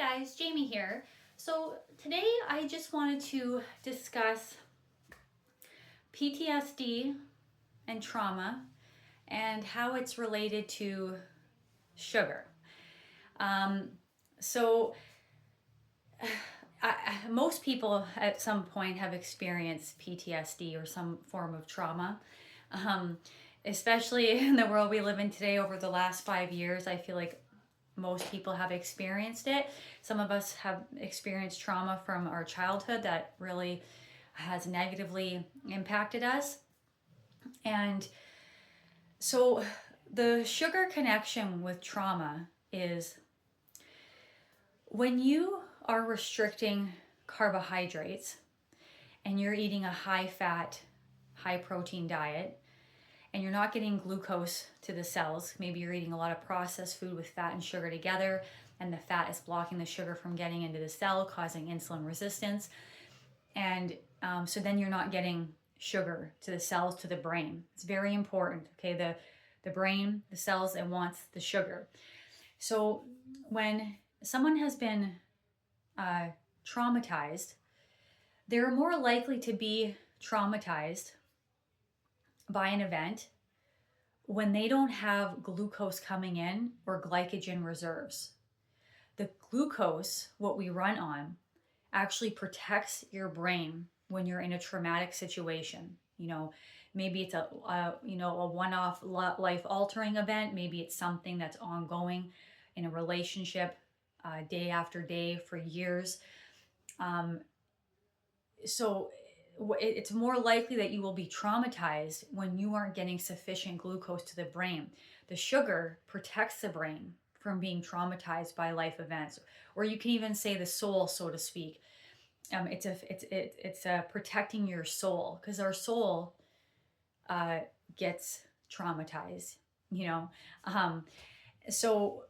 guys, Jamie here. So today I just wanted to discuss PTSD and trauma and how it's related to sugar. Um, so most people at some point have experienced PTSD or some form of trauma. Um, Especially in the world we live in today over the last 5 years, I feel like most people have experienced it. Some of us have experienced trauma from our childhood that really has negatively impacted us. And so the sugar connection with trauma is when you are restricting carbohydrates and you're eating a high fat, high protein diet, and you're not getting glucose to the cells. Maybe you're eating a lot of processed food with fat and sugar together, and the fat is blocking the sugar from getting into the cell, causing insulin resistance. And so then you're not getting sugar to the cells, to the brain. It's very important. Okay, the brain, the cells, it wants the sugar. So when someone has been traumatized, they're more likely to be traumatized by an event when they don't have glucose coming in or glycogen reserves. The glucose, what we run on, actually protects your brain when you're in a traumatic situation. Maybe it's a one-off life-altering event. Maybe it's something that's ongoing in a relationship, day after day for years. So it's more likely that you will be traumatized when you aren't getting sufficient glucose to the brain. The sugar protects the brain from being traumatized by life events, or you can even say the soul, so to speak. It's protecting your soul, because our soul gets traumatized. So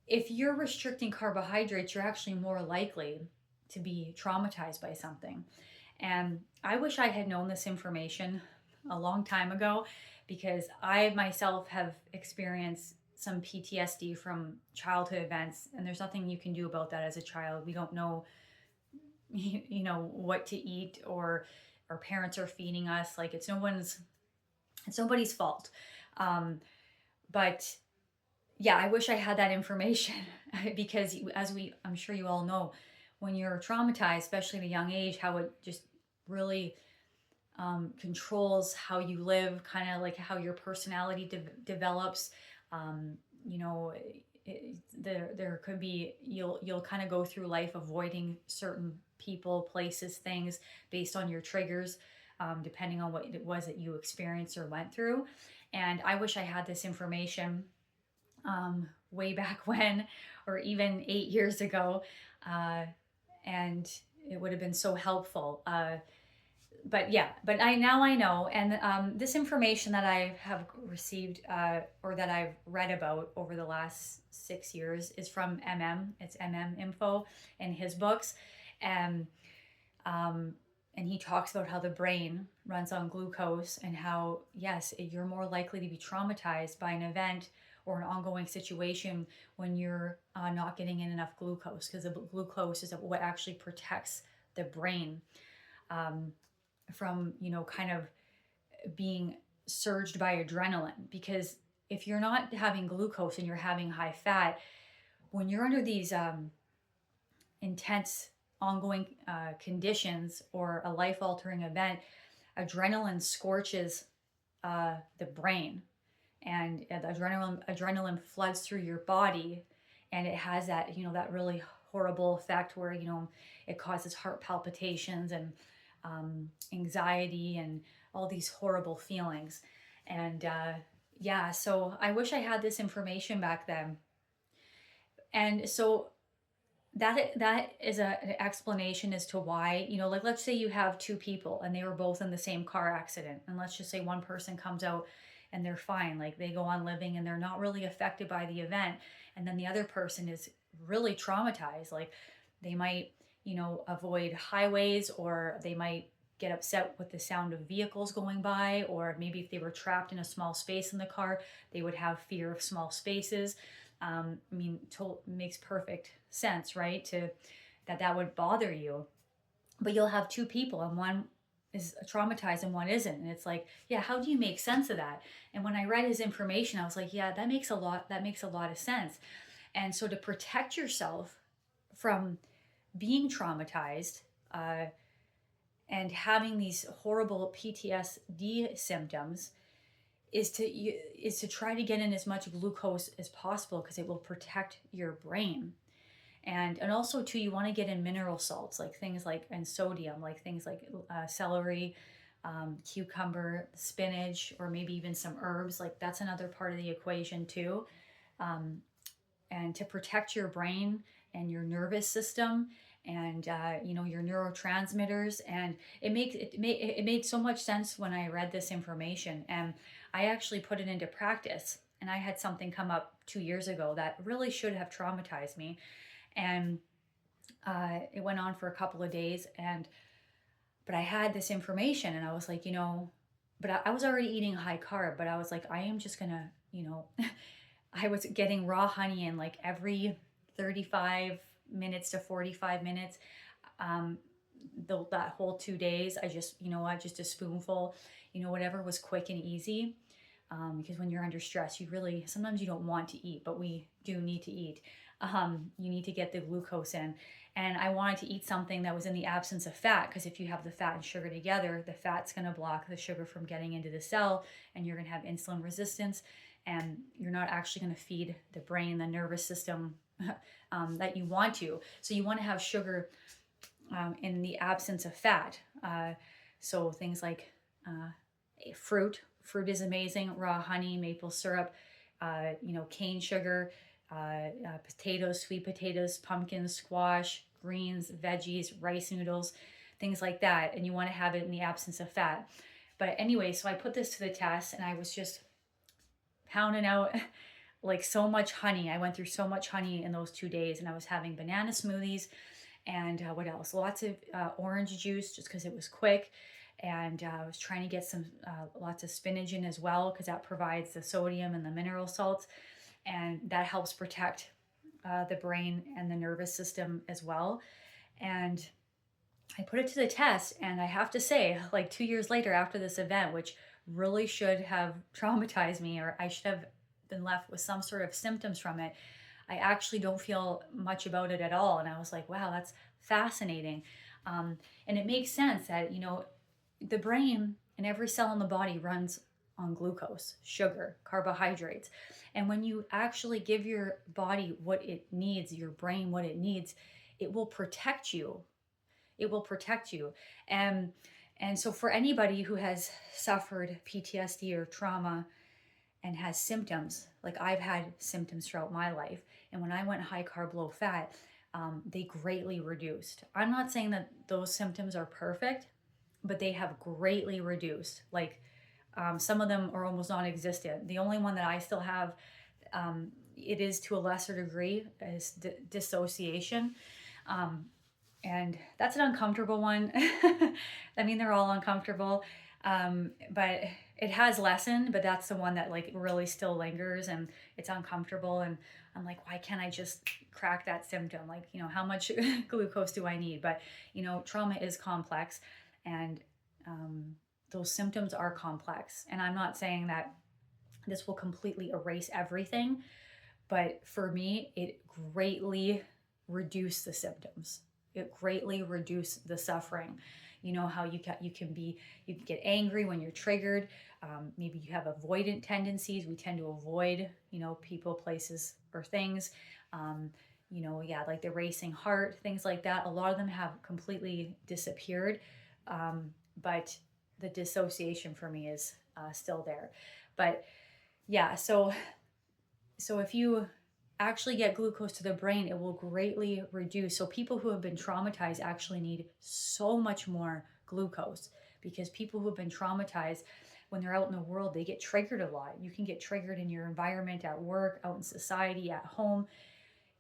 if you're restricting carbohydrates, you're actually more likely to be traumatized by something. And I wish I had known this information a long time ago, because I myself have experienced some PTSD from childhood events, and there's nothing you can do about that as a child. We don't know, what to eat, or our parents are feeding us. Like it's nobody's fault. But yeah, I wish I had that information because I'm sure you all know, when you're traumatized, especially at a young age, how it just really controls how you live, kind of like how your personality develops. There could be, you'll kind of go through life avoiding certain people, places, things based on your triggers, depending on what it was that you experienced or went through. And I wish I had this information way back when, or even 8 years ago. And it would have been so helpful. But now I know. And this information that I have received, or that I've read about over the last 6 years, is from It's Info in his books. And he talks about how the brain runs on glucose, and how, yes, you're more likely to be traumatized by an event or an ongoing situation when you're not getting in enough glucose, because the glucose is what actually protects the brain from, kind of being surged by adrenaline. Because if you're not having glucose and you're having high fat, when you're under these intense ongoing conditions or a life-altering event, adrenaline scorches the brain, and the adrenaline floods through your body, and it has that that really horrible effect where it causes heart palpitations and anxiety and all these horrible feelings. And so I wish I had this information back then. And so that is an explanation as to why, like, let's say you have two people and they were both in the same car accident, and let's just say one person comes out and they're fine, like they go on living and they're not really affected by the event, and then the other person is really traumatized. Like they might avoid highways, or they might get upset with the sound of vehicles going by, or maybe if they were trapped in a small space in the car, they would have fear of small spaces. I mean, makes perfect sense, right? That would bother you. But you'll have two people, and one is traumatized and one isn't. And it's like, yeah, how do you make sense of that? And when I read his information, I was like, yeah, that makes a lot of sense. And so to protect yourself from being traumatized, and having these horrible PTSD symptoms, is to try to get in as much glucose as possible, because it will protect your brain. And also too, you want to get in mineral salts, like things like, and sodium, like things like celery, cucumber, spinach, or maybe even some herbs. Like that's another part of the equation too. And to protect your brain and your nervous system, and your neurotransmitters. And it made so much sense when I read this information, and I actually put it into practice. And I had something come up 2 years ago that really should have traumatized me, and it went on for a couple of days. But I had this information, and I was like, but I was already eating high carb, but I was like, I am just gonna, I was getting raw honey in like every 35 minutes to 45 minutes. That whole 2 days, I just, just a spoonful, whatever was quick and easy. Because when you're under stress, sometimes you don't want to eat, but we do need to eat. You need to get the glucose in. And I wanted to eat something that was in the absence of fat, because if you have the fat and sugar together, the fat's going to block the sugar from getting into the cell, and you're going to have insulin resistance, and you're not actually going to feed the brain, the nervous system that you want to. So you want to have sugar in the absence of fat. So things like fruit is amazing, raw honey, maple syrup, cane sugar, potatoes, sweet potatoes, pumpkins, squash, greens, veggies, rice noodles, things like that. And you want to have it in the absence of fat. But anyway, so I put this to the test, and I was just pounding out like so much honey. I went through so much honey in those 2 days, and I was having banana smoothies, and what else? Lots of orange juice, just because it was quick. And I was trying to get some lots of spinach in as well, because that provides the sodium and the mineral salts, and that helps protect the brain and the nervous system as well. And I put it to the test, and I have to say, like 2 years later after this event, which really should have traumatized me, or I should have been left with some sort of symptoms from it, I actually don't feel much about it at all. And I was like, wow, that's fascinating. And it makes sense that, the brain and every cell in the body runs on glucose, sugar, carbohydrates. And when you actually give your body what it needs, your brain what it needs, it will protect you. It will protect you. And so for anybody who has suffered PTSD or trauma and has symptoms, like I've had symptoms throughout my life, and when I went high carb, low fat, they greatly reduced. I'm not saying that those symptoms are perfect, but they have greatly reduced. Like some of them are almost non-existent. The only one that I still have, it is to a lesser degree, is dissociation. And that's an uncomfortable one. I mean, they're all uncomfortable, but it has lessened, but that's the one that like really still lingers, and it's uncomfortable. And I'm like, why can't I just crack that symptom? Like, how much glucose do I need? But, trauma is complex, and those symptoms are complex. And I'm not saying that this will completely erase everything, but for me, it greatly reduced the symptoms. It greatly reduced the suffering. You know how you can get angry when you're triggered. Maybe you have avoidant tendencies. We tend to avoid, people, places, or things. Like the racing heart, things like that. A lot of them have completely disappeared. But the dissociation for me is still there. But yeah, so if you actually get glucose to the brain, it will greatly reduce. So people who have been traumatized actually need so much more glucose, because people who have been traumatized, when they're out in the world, they get triggered a lot. You can get triggered in your environment, at work, out in society, at home,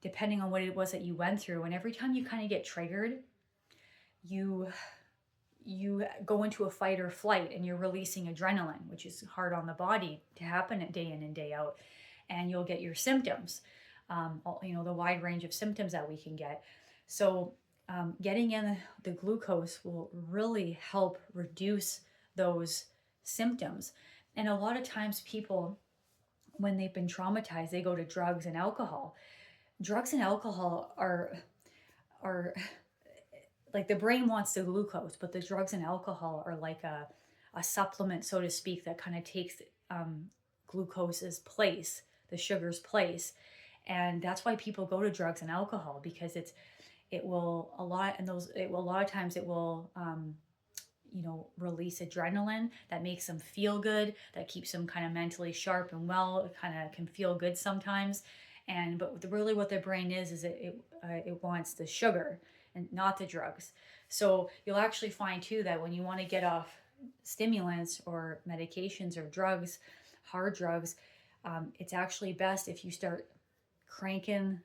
depending on what it was that you went through. And every time you kind of get triggered, you go into a fight or flight, and you're releasing adrenaline, which is hard on the body to happen day in and day out, and you'll get your symptoms. the wide range of symptoms that we can get. So getting in the glucose will really help reduce those symptoms. And a lot of times people, when they've been traumatized, they go to drugs and alcohol. Drugs and alcohol are like, the brain wants the glucose, but the drugs and alcohol are like a supplement, so to speak, that kind of takes glucose's place, the sugar's place. And that's why people go to drugs and alcohol, because it will a lot of times it will release adrenaline that makes them feel good, that keeps them kind of mentally sharp and well. It kind of can feel good sometimes. But really what the brain is it wants the sugar and not the drugs. So you'll actually find too that when you want to get off stimulants or medications or drugs, hard drugs, it's actually best if you start cranking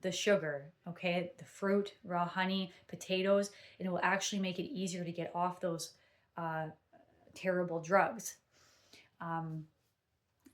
the sugar, okay? The fruit, raw honey, potatoes, and it will actually make it easier to get off those terrible drugs.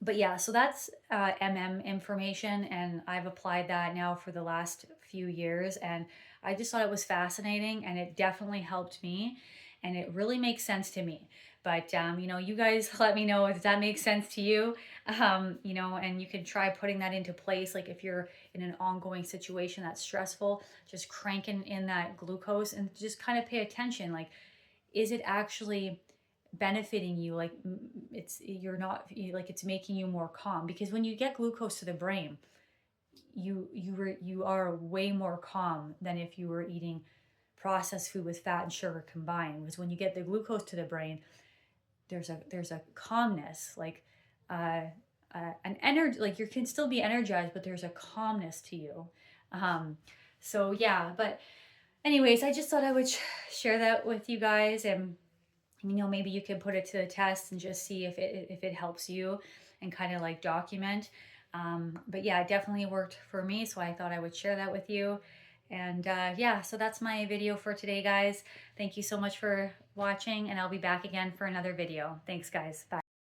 But yeah, so that's information, and I've applied that now for the last few years, and I just thought it was fascinating, and it definitely helped me, and it really makes sense to me. But you guys let me know if that makes sense to you. And you can try putting that into place. Like if you're in an ongoing situation that's stressful, just cranking in that glucose and just kind of pay attention. Like, is it actually benefiting you? Like it's making you more calm, because when you get glucose to the brain, you are way more calm than if you were eating processed food with fat and sugar combined. Because when you get the glucose to the brain, there's a calmness, like an energy, like you can still be energized, but there's a calmness to you. So yeah, but anyways, I just thought I would share that with you guys, and maybe you can put it to the test and just see if it helps you, and kind of like document. But yeah, it definitely worked for me, so I thought I would share that with you. And yeah, so that's my video for today, guys. Thank you so much for watching, and I'll be back again for another video. Thanks, guys. Bye.